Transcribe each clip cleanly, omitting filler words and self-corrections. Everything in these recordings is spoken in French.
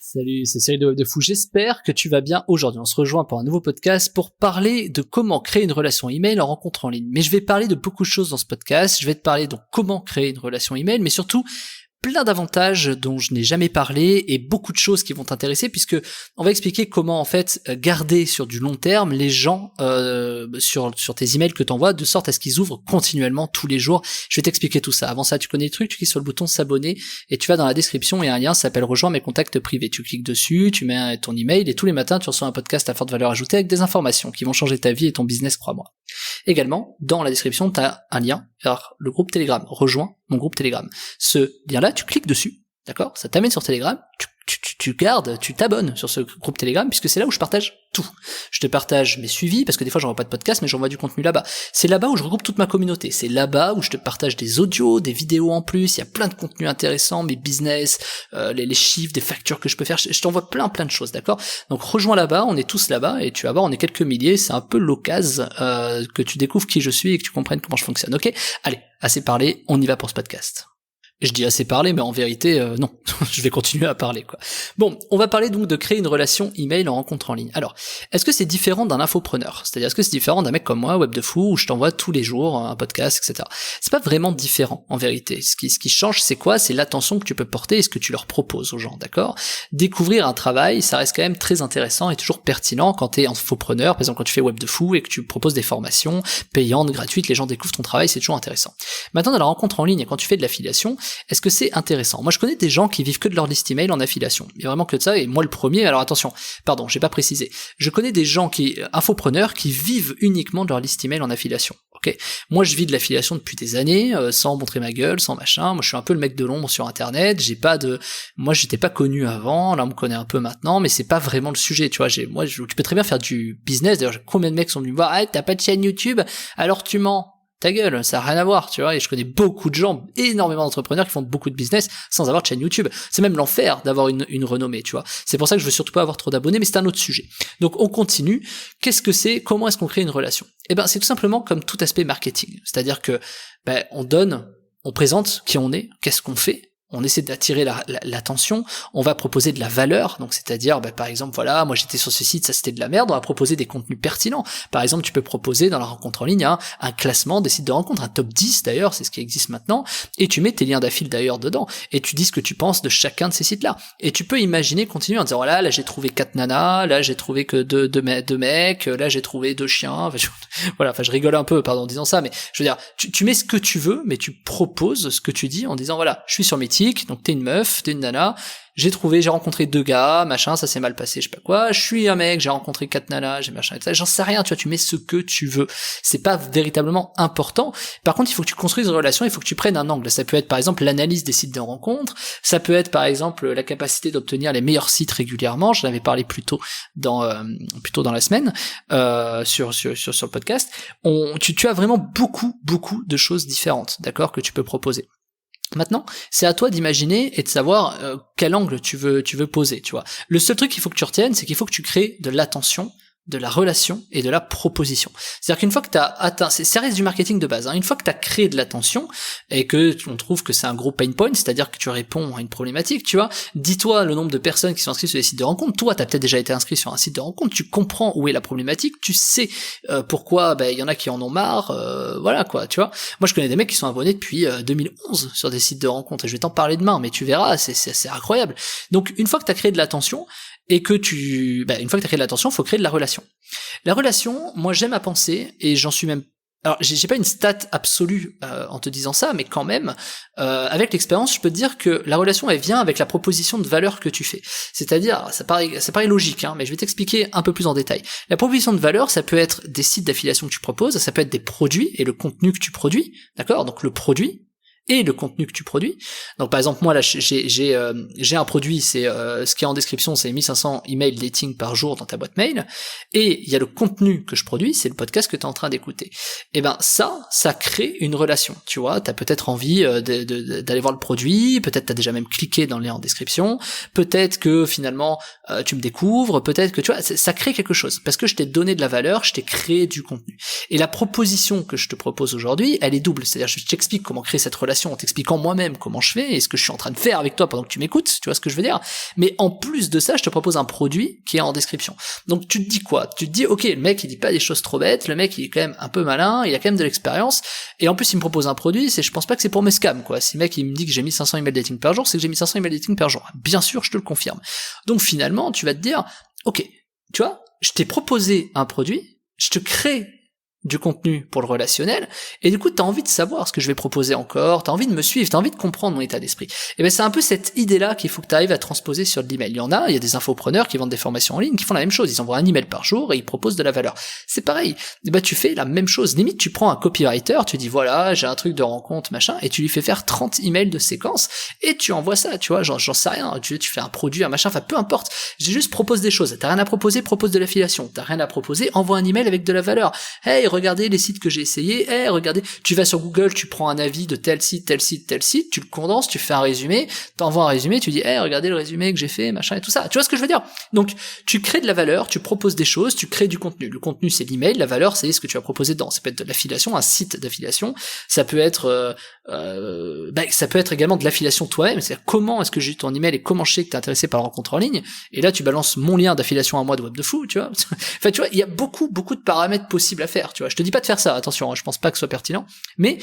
Salut, c'est Cyril de Web de Fou, j'espère que tu vas bien aujourd'hui. On se rejoint pour un nouveau podcast pour parler de comment créer une relation email en rencontre en ligne. Mais je vais parler de beaucoup de choses dans ce podcast. Je vais te parler de comment créer une relation email, mais surtout plein d'avantages dont je n'ai jamais parlé et beaucoup de choses qui vont t'intéresser puisque on va expliquer comment en fait garder sur du long terme les gens sur tes emails que t'envoies de sorte à ce qu'ils ouvrent continuellement tous les jours. Je vais t'expliquer tout ça. Avant ça, tu connais le truc, tu cliques sur le bouton s'abonner et tu vas dans la description et un lien s'appelle rejoins mes contacts privés. Tu cliques dessus, tu mets ton email et tous les matins tu reçois un podcast à forte valeur ajoutée avec des informations qui vont changer ta vie et ton business, crois-moi. Également, dans la description, tu as un lien vers le groupe Telegram. Rejoins mon groupe Telegram. Ce lien-là, tu cliques dessus, d'accord ? Ça t'amène sur Telegram, tu gardes, tu t'abonnes sur ce groupe Telegram, puisque c'est là où je partage tout. Je te partage mes suivis, parce que des fois j'envoie pas de podcast, mais j'envoie du contenu là-bas. C'est là-bas où je regroupe toute ma communauté. C'est là-bas où je te partage des audios, des vidéos en plus, il y a plein de contenus intéressants, mes business, les chiffres, des factures que je peux faire, je t'envoie plein de choses, d'accord ? Donc rejoins là-bas, on est tous là-bas, et tu vas voir, on est quelques milliers, c'est un peu l'occasion que tu découvres qui je suis et que tu comprennes comment je fonctionne, ok ? Allez, assez parlé, on y va pour ce podcast. Je dis assez parler, mais en vérité, non. Je vais continuer à parler, quoi. Bon, on va parler donc de créer une relation email en rencontre en ligne. Alors, est-ce que c'est différent d'un infopreneur ? C'est-à-dire, est-ce que c'est différent d'un mec comme moi, Web de Fou, où je t'envoie tous les jours un podcast, etc. C'est pas vraiment différent, en vérité. Ce qui change, c'est quoi ? C'est l'attention que tu peux porter et ce que tu leur proposes aux gens, d'accord ? Découvrir un travail, ça reste quand même très intéressant et toujours pertinent quand t'es infopreneur, par exemple quand tu fais Web de Fou et que tu proposes des formations payantes, gratuites, les gens découvrent ton travail, c'est toujours intéressant. Maintenant, dans la rencontre en ligne et quand tu fais de l'affiliation, est-ce que c'est intéressant ? Moi, je connais des gens qui vivent que de leur liste email en affiliation. Il y a vraiment que de ça, et moi le premier, alors attention, pardon, j'ai pas précisé. Je connais des gens infopreneurs, qui vivent uniquement de leur liste email en affiliation. Ok ? Moi, je vis de l'affiliation depuis des années, sans montrer ma gueule, sans machin. Moi, je suis un peu le mec de l'ombre sur Internet. Moi, j'étais pas connu avant. Là, on me connaît un peu maintenant, mais c'est pas vraiment le sujet. Tu vois, tu peux très bien faire du business. D'ailleurs, combien de mecs sont venus me voir ? Ah, t'as pas de chaîne YouTube, alors tu mens. Ta gueule, ça a rien à voir, tu vois, et je connais beaucoup de gens, énormément d'entrepreneurs qui font beaucoup de business sans avoir de chaîne YouTube. C'est même l'enfer d'avoir une renommée, tu vois. C'est pour ça que je veux surtout pas avoir trop d'abonnés, mais c'est un autre sujet. Donc on continue. Qu'est-ce que c'est ? Comment est-ce qu'on crée une relation ? Eh ben, c'est tout simplement comme tout aspect marketing. C'est-à-dire que, on présente qui on est, qu'est-ce qu'on fait, on essaie d'attirer l'attention, on va proposer de la valeur, donc c'est-à-dire, par exemple, voilà, moi j'étais sur ce site, ça c'était de la merde, on va proposer des contenus pertinents. Par exemple, tu peux proposer dans la rencontre en ligne un classement des sites de rencontre, un top 10 d'ailleurs, c'est ce qui existe maintenant, et tu mets tes liens d'affil d'ailleurs dedans, et tu dis ce que tu penses de chacun de ces sites-là. Et tu peux imaginer continuer en disant, voilà, là j'ai trouvé 4 nanas, là j'ai trouvé que deux mecs, là j'ai trouvé 2 chiens, je rigole un peu, pardon, en disant ça, mais je veux dire, tu mets ce que tu veux, mais tu proposes ce que tu dis en disant, voilà, je suis sur Mythique, donc t'es une meuf, t'es une nana, j'ai rencontré 2 gars, machin, ça s'est mal passé, je sais pas quoi, je suis un mec, j'ai rencontré 4 nanas, j'ai machin, etc. J'en sais rien, tu vois, tu mets ce que tu veux. C'est pas véritablement important. Par contre, il faut que tu construises une relation, il faut que tu prennes un angle. Ça peut être, par exemple, l'analyse des sites de rencontres, ça peut être, par exemple, la capacité d'obtenir les meilleurs sites régulièrement, j'en avais parlé plus tôt dans la semaine, sur le podcast. Tu as vraiment beaucoup de choses différentes, d'accord, que tu peux proposer. Maintenant, c'est à toi d'imaginer et de savoir quel angle tu veux poser, tu vois. Le seul truc qu'il faut que tu retiennes, c'est qu'il faut que tu crées de l'attention, de la relation et de la proposition. C'est-à-dire qu'une fois que tu as atteint, ça reste du marketing de base, hein, une fois que tu as créé de l'attention et que on trouve que c'est un gros pain point, c'est-à-dire que tu réponds à une problématique, tu vois, dis-toi le nombre de personnes qui sont inscrites sur les sites de rencontres. Toi, tu as peut-être déjà été inscrit sur un site de rencontre, tu comprends où est la problématique, tu sais pourquoi il y en a qui en ont marre, voilà quoi, tu vois. Moi, je connais des mecs qui sont abonnés depuis 2011 sur des sites de rencontres et je vais t'en parler demain, mais tu verras, c'est incroyable. Donc, une fois que tu as créé de l'attention, et que une fois que tu as créé de l'attention, il faut créer de la relation. La relation, moi j'aime à penser, et j'en suis même, alors j'ai pas une stat absolue en te disant ça, mais quand même, avec l'expérience, je peux te dire que la relation elle vient avec la proposition de valeur que tu fais. C'est-à-dire, ça paraît logique, hein, mais je vais t'expliquer un peu plus en détail. La proposition de valeur, ça peut être des sites d'affiliation que tu proposes, ça peut être des produits et le contenu que tu produis, d'accord ? Donc le produit et le contenu que tu produis. Donc par exemple moi là j'ai un produit, c'est ce qui est en description, c'est 1500 emails dating par jour dans ta boîte mail, et il y a le contenu que je produis, c'est le podcast que tu es en train d'écouter. Et ben ça crée une relation, tu vois, t'as peut-être envie d'aller voir le produit, peut-être t'as déjà même cliqué dans le lien en description, peut-être que finalement tu me découvres, peut-être que tu vois, ça crée quelque chose, parce que je t'ai donné de la valeur, je t'ai créé du contenu. Et la proposition que je te propose aujourd'hui, elle est double, c'est-à-dire je t'explique comment créer cette relation relation en t'expliquant moi-même comment je fais et ce que je suis en train de faire avec toi pendant que tu m'écoutes, tu vois ce que je veux dire. Mais en plus de ça, je te propose un produit qui est en description. Donc tu te dis quoi? Tu te dis, ok, le mec il dit pas des choses trop bêtes, le mec il est quand même un peu malin, il a quand même de l'expérience, et en plus il me propose un produit, je pense pas que c'est pour me scam, quoi. Si le mec il me dit que j'ai 1500 emails dating par jour, c'est que j'ai 1500 emails dating par jour. Bien sûr, je te le confirme. Donc finalement, tu vas te dire, ok, tu vois, je t'ai proposé un produit, je te crée du contenu pour le relationnel, et du coup t'as envie de savoir ce que je vais proposer encore, t'as envie de me suivre, t'as envie de comprendre mon état d'esprit. Et ben c'est un peu cette idée-là qu'il faut que t'arrives à transposer sur de l'email. Il y a des infopreneurs qui vendent des formations en ligne qui font la même chose, ils envoient un email par jour et ils proposent de la valeur. C'est pareil, et ben tu fais la même chose, limite tu prends un copywriter, tu dis voilà, j'ai un truc de rencontre, machin, et tu lui fais faire 30 emails de séquence, et tu envoies ça, tu vois, j'en sais rien, tu fais un produit, un machin, enfin peu importe, j'ai juste propose des choses, t'as rien à proposer, propose de l'affiliation, t'as rien à proposer, envoie un email avec de la valeur. Hey, regardez les sites que j'ai essayé, regardez, tu vas sur Google, tu prends un avis de tel site, tu le condenses, tu fais un résumé, t'envoies un résumé, tu dis, regardez le résumé que j'ai fait, machin et tout ça. Tu vois ce que je veux dire? Donc, tu crées de la valeur, tu proposes des choses, tu crées du contenu. Le contenu, c'est l'email, la valeur, c'est ce que tu vas proposer dedans. Ça peut être de l'affiliation, un site d'affiliation, ça peut être également de l'affiliation toi-même, c'est-à-dire comment est-ce que j'ai eu ton email et comment je sais que t'es intéressé par la rencontre en ligne, et là tu balances mon lien d'affiliation à moi de Web de Fou, tu vois. Enfin, tu vois, il y a beaucoup de paramètres possibles à faire, tu vois. Je te dis pas de faire ça, attention, hein, je pense pas que ce soit pertinent, mais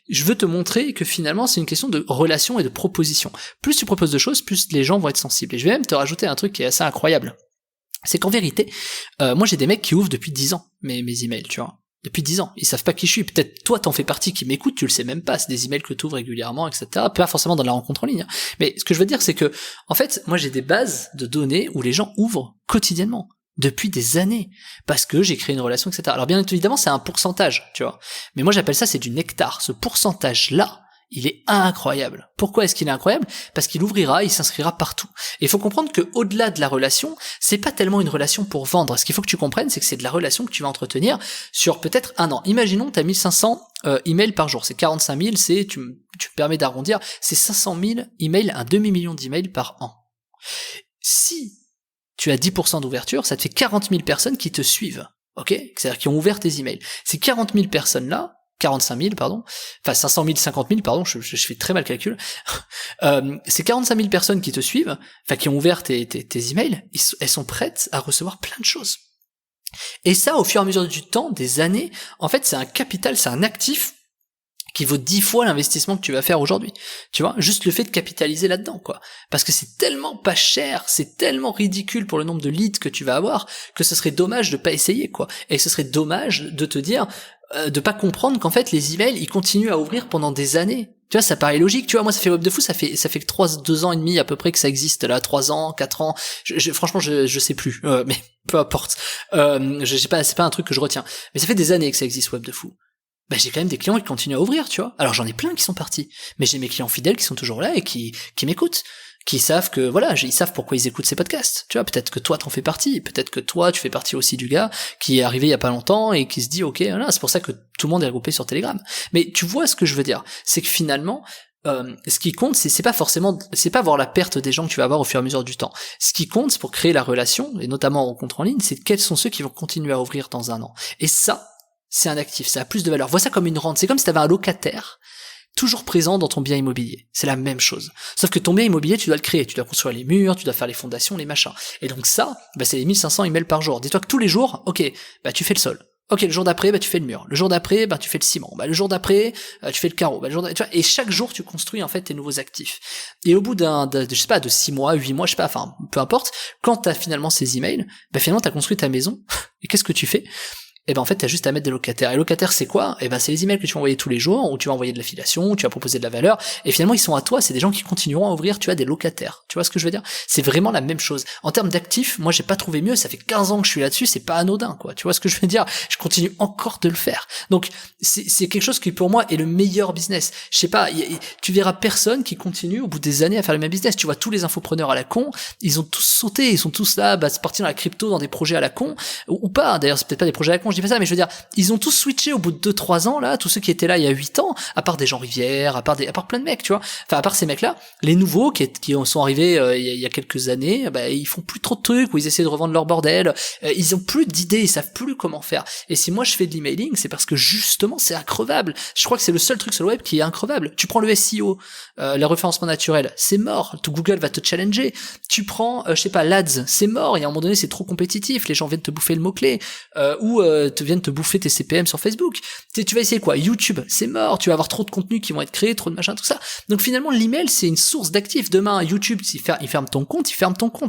je veux te montrer que finalement c'est une question de relation et de proposition. Plus tu proposes de choses, plus les gens vont être sensibles. Et je vais même te rajouter un truc qui est assez incroyable. C'est qu'en vérité, moi j'ai des mecs qui ouvrent depuis 10 ans mes emails, tu vois. Depuis 10 ans. Ils savent pas qui je suis. Peut-être toi t'en fais partie qui m'écoute, tu le sais même pas. C'est des emails que tu ouvres régulièrement, etc. Pas forcément dans la rencontre en ligne. Hein. Mais ce que je veux dire, c'est que, en fait, moi j'ai des bases de données où les gens ouvrent quotidiennement. Depuis des années. Parce que j'ai créé une relation, etc. Alors bien évidemment, c'est un pourcentage, tu vois. Mais moi j'appelle ça, c'est du nectar. Ce pourcentage-là, il est incroyable. Pourquoi est-ce qu'il est incroyable? Parce qu'il ouvrira, il s'inscrira partout. Et il faut comprendre que au-delà de la relation, c'est pas tellement une relation pour vendre. Ce qu'il faut que tu comprennes, c'est que c'est de la relation que tu vas entretenir sur peut-être un an. Imaginons que tu as 1500 emails par jour. C'est 45 000, tu me permets d'arrondir, c'est 500 000 emails, un demi-million d'emails par an. Si tu as 10% d'ouverture, ça te fait 40 000 personnes qui te suivent. Ok? C'est-à-dire qui ont ouvert tes emails. Ces 40 000 personnes-là, 45 000, pardon, enfin 500 000, 50 000, pardon, je fais très mal le calcul, ces 45 000 personnes qui te suivent, enfin qui ont ouvert tes emails, elles sont prêtes à recevoir plein de choses. Et ça, au fur et à mesure du temps, des années, en fait, c'est un capital, c'est un actif qui vaut 10 fois l'investissement que tu vas faire aujourd'hui. Tu vois, juste le fait de capitaliser là-dedans, quoi. Parce que c'est tellement pas cher, c'est tellement ridicule pour le nombre de leads que tu vas avoir, que ce serait dommage de pas essayer, quoi. Et ce serait dommage de te dire, de pas comprendre qu'en fait, les emails, ils continuent à ouvrir pendant des années. Tu vois, ça paraît logique, tu vois, moi ça fait Web de Fou, ça fait que 2 ans et demi à peu près que ça existe, là, 3 ans, 4 ans, franchement, je sais plus, mais peu importe. Je sais pas, c'est pas un truc que je retiens. Mais ça fait des années que ça existe, Web de Fou. Ben j'ai quand même des clients qui continuent à ouvrir, tu vois. Alors j'en ai plein qui sont partis, mais j'ai mes clients fidèles qui sont toujours là et qui m'écoutent, qui savent que voilà, ils savent pourquoi ils écoutent ces podcasts. Tu vois, peut-être que toi t'en fais partie, peut-être que toi tu fais partie aussi du gars qui est arrivé il y a pas longtemps et qui se dit ok, voilà, c'est pour ça que tout le monde est regroupé sur Telegram. Mais tu vois ce que je veux dire, c'est que finalement ce qui compte, c'est pas voir la perte des gens que tu vas avoir au fur et à mesure du temps. Ce qui compte, c'est pour créer la relation, et notamment en rencontre en ligne, c'est quels sont ceux qui vont continuer à ouvrir dans un an. Et ça, c'est un actif, ça a plus de valeur. Vois ça comme une rente, c'est comme si tu avais un locataire toujours présent dans ton bien immobilier. C'est la même chose. Sauf que ton bien immobilier, tu dois le créer, tu dois construire les murs, tu dois faire les fondations, les machins. Et donc ça, c'est les 1500 emails par jour. Dis-toi que tous les jours, ok, tu fais le sol. Ok, le jour d'après, tu fais le mur. Le jour d'après, tu fais le ciment. Le jour d'après, tu fais le carreau. Tu vois, et chaque jour, tu construis en fait tes nouveaux actifs. Et au bout je sais pas, de 6 mois, 8 mois, je sais pas, enfin, peu importe, quand t'as finalement ces emails, finalement t'as construit ta maison. Et qu'est-ce que tu fais? En fait, t'as juste à mettre des locataires. Et locataires, c'est quoi? C'est les emails que tu vas envoyer tous les jours, où tu vas envoyer de l'affiliation, où tu vas proposer de la valeur, et finalement, ils sont à toi, c'est des gens qui continueront à ouvrir, tu vois, des locataires. Tu vois ce que je veux dire? C'est vraiment la même chose. En termes d'actifs, moi, j'ai pas trouvé mieux, ça fait 15 ans que je suis là-dessus, c'est pas anodin, quoi. Tu vois ce que je veux dire? Je continue encore de le faire. Donc, c'est quelque chose qui, pour moi, est le meilleur business. Je sais pas, tu verras personne qui continue au bout des années à faire le même business. Tu vois, tous les infopreneurs à la con, ils ont tous sauté, ils sont tous là, c'est parti dans la crypto, dans des projets à la con, ou pas. D'ailleurs, c'est peut-être pas des projets à la con, je dis pas ça, mais je veux dire, ils ont tous switché au bout de 2-3 ans, là, tous ceux qui étaient là il y a 8 ans, à part des Jean Rivière, à part plein de mecs, tu vois. Enfin, à part ces mecs-là, les nouveaux qui sont arrivés il y a quelques années, bah, ils font plus trop de trucs, où ils essaient de revendre leur bordel, ils ont plus d'idées, ils savent plus comment faire. Et si moi je fais de l'emailing, c'est parce que justement, c'est increvable. Je crois que c'est le seul truc sur le web qui est increvable. Tu prends le SEO, le référencement naturel, c'est mort. Tout Google va te challenger. Tu prends, je sais pas, l'Ads, c'est mort. Et à un moment donné, c'est trop compétitif. Les gens viennent te bouffer le mot-clé, ou viennent te bouffer tes CPM sur Facebook. Tu vas essayer quoi? YouTube, c'est mort. Tu vas avoir trop de contenus qui vont être créés, trop de machin, tout ça. Donc finalement, l'email, c'est une source d'actifs. Demain, YouTube, il ferme ton compte,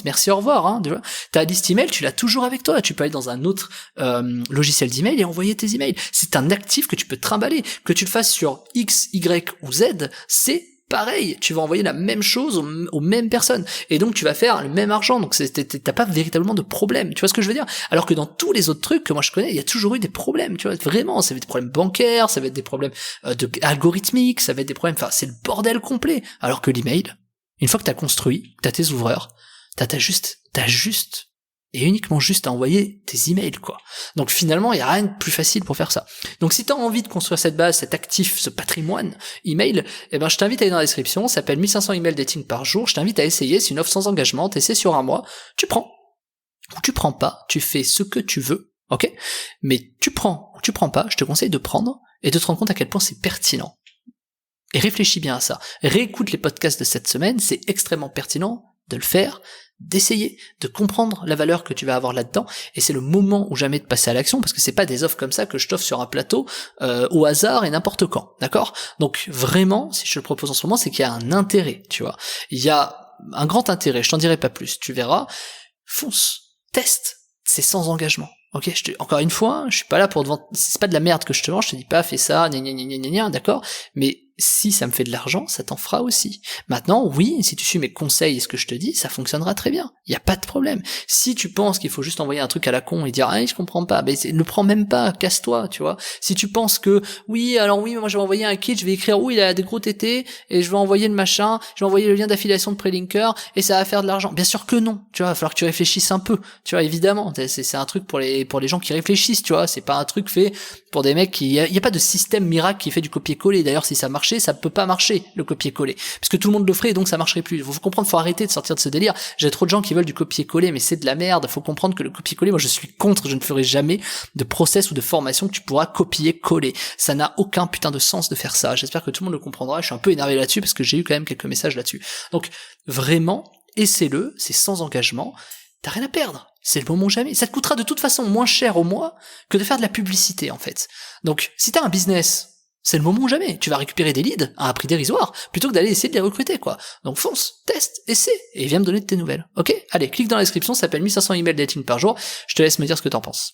Merci, au revoir. Hein, ta liste email, tu l'as toujours avec toi. Tu peux aller dans un autre logiciel d'email et envoyer tes emails. C'est un actif que tu peux trimballer. Que tu le fasses sur X, Y ou Z, c'est pareil, tu vas envoyer la même chose aux mêmes personnes, et donc tu vas faire le même argent, donc t'as pas véritablement de problème, tu vois ce que je veux dire? Alors que dans tous les autres trucs que moi je connais, il y a toujours eu des problèmes, tu vois, vraiment, ça va être des problèmes bancaires, ça va être des problèmes algorithmiques, ça va être des problèmes, enfin c'est le bordel complet, alors que l'email, une fois que t'as construit, t'as tes ouvreurs, t'as juste et uniquement juste à envoyer tes emails, quoi. Donc finalement, il y a rien de plus facile pour faire ça. Donc si t'as envie de construire cette base, cet actif, ce patrimoine email, eh ben je t'invite à aller dans la description, ça s'appelle 1500 emails dating par jour, je t'invite à essayer, c'est une offre sans engagement, t'essaies sur un mois, tu prends, ou tu prends pas, tu fais ce que tu veux, ok? Mais tu prends, ou tu prends pas, je te conseille de prendre, et de te rendre compte à quel point c'est pertinent. Et réfléchis bien à ça. Réécoute les podcasts de cette semaine, c'est extrêmement pertinent de le faire, d'essayer, de comprendre la valeur que tu vas avoir là-dedans, et c'est le moment ou jamais de passer à l'action, parce que c'est pas des offres comme ça que je t'offre sur un plateau au hasard et n'importe quand, d'accord? Donc vraiment, si je te le propose en ce moment, c'est qu'il y a un intérêt, tu vois. Il y a un grand intérêt, je t'en dirai pas plus, tu verras, fonce, teste, c'est sans engagement. Ok, encore une fois, je suis pas là pour te vendre, c'est pas de la merde que je te vends, je te dis pas fais ça, gna, d'accord, mais si ça me fait de l'argent, ça t'en fera aussi. Maintenant, oui, si tu suis mes conseils et ce que je te dis, ça fonctionnera très bien. Il y a pas de problème. Si tu penses qu'il faut juste envoyer un truc à la con et dire ah je comprends pas, ben ne prends même pas, casse-toi, tu vois. Si tu penses que oui, moi je vais envoyer un kit, je vais écrire il a des gros tétés et je vais envoyer le machin, je vais envoyer le lien d'affiliation de Prelinker et ça va faire de l'argent. Bien sûr que non, tu vois, il va falloir que tu réfléchisses un peu, tu vois, évidemment. C'est un truc pour les gens qui réfléchissent, tu vois, c'est pas un truc fait pour des mecs qui y a pas de système miracle qui fait du copier-coller. D'ailleurs, si ça marchait, ça peut pas marcher le copier-coller parce que tout le monde le ferait et donc ça marcherait plus. Faut comprendre, faut arrêter de sortir de ce délire. J'ai trop de gens qui veulent du copier-coller mais c'est de la merde. Faut comprendre que le copier-coller, moi je suis contre, je ne ferai jamais de process ou de formation que tu pourras copier-coller. Ça n'a aucun putain de sens de faire ça. J'espère que tout le monde le comprendra. Je suis un peu énervé là-dessus parce que j'ai eu quand même quelques messages là-dessus. Donc vraiment, essaie-le, c'est sans engagement. T'as rien à perdre. C'est le moment jamais. Ça te coûtera de toute façon moins cher au mois que de faire de la publicité, en fait. Donc, si t'as un business, c'est le moment jamais. Tu vas récupérer des leads à un prix dérisoire, plutôt que d'aller essayer de les recruter, quoi. Donc fonce, teste, essaie, et viens me donner de tes nouvelles. Ok? Allez, clique dans la description, ça s'appelle 1500 emails dating par jour. Je te laisse me dire ce que t'en penses.